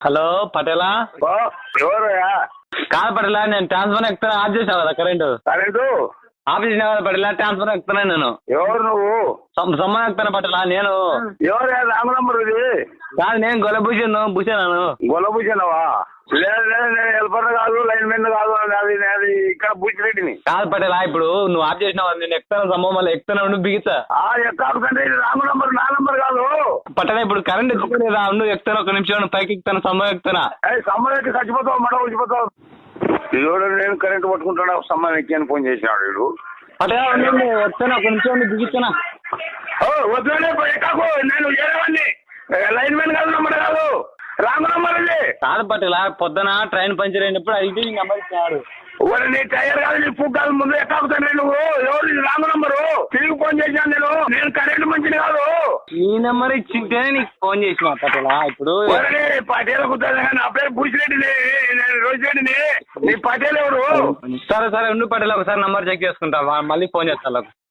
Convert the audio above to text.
Hello పటేలా? ఎవరయ్యా? కాదు పటేలా, నేను ట్రాన్స్ఫర్ ఎక్కుతాను. ఆఫ్ చేసావు కదా కరెంటు? కరెంటు ఆఫ్ చేసినా కదా పటేలా, ట్రాన్స్ఫర్ ఎక్కుతున్నాను నేను. ఎవరు నువ్వు? సమ్మం ఎక్కుతాను పటేలా నేను. ఎవరయ్యా? రాంగ్ నంబర్ ఇది. కాదు, నేను గొల్లభూషణ్ భూషణాను. గొల్లభూషణవా? లేదు లేదు, నేను హెల్పర్ కాదు, లైన్ మెన్ కాదు, అది ఇక్కడ బుచ్చిరెడ్డిని. కాదు పటేలా, ఇప్పుడు నువ్వు ఆఫ్ చేసినావు, నేను ఎక్కుతాను సమ్మం, మళ్ళీ ఎక్కుతాను ఉండు బిగిస్తా. ఎక్కాలి కంటే ఇది రాంగ్ నంబర్, నా నంబర్ కాదు. పటేలా ఇప్పుడు కరెంట్ ఎత్తుకోలేదా? నువ్వు ఎక్కుతాను, ఒక నిమిషం పైకి ఎక్కుతాను, సమ్మం ఎక్కుతానా? సమ్మర్ ఎక్కి చచ్చిపోతావు, మడ వచ్చిపోతావు. ఇదిగో నేను కరెంట్ పట్టుకుంటాను, సమ్మర్ ఎక్కి అని ఫోన్ చేసినాడు వీడు. పటేలా వస్తాను, ఒక నిమిషం బిగిస్తానా? వద్దులే ఎక్కాకు, నేను ఏడవండి, లైన్ మెన్ కాదు, నంబర్ కాదు, రాంగ్ నంబర్ ఇది. కాదు పటేలా, పొద్దున ట్రైన్ పంచర్ అయినప్పుడు అడిగితే నీ నెంబర్ ఇచ్చినాడు. నీ టైర్ కాదు, నీ ఫుడ్ కాదు, ముందు ఎక్కాకుతాను నువ్వు. ఎవరు ఇది రాంగ్ నంబరు? తిరిగి ఫోన్ చేశాను నేను కరెంట్ మంచిది కాదు. ఈ నెంబర్ ఇచ్చింటేనే నీకు ఫోన్ చేసిన పటేలా. ఇప్పుడు పటేల కుదరదు, నా పేరు భూసిరెడ్డిని, నేను రోజురెడ్డిని. నీ పటేల్ ఎవరు? సరే సరే ఉండు పటేలా, ఒకసారి నంబర్ చెక్ చేసుకుంటా, మళ్ళీ ఫోన్ చేస్తా.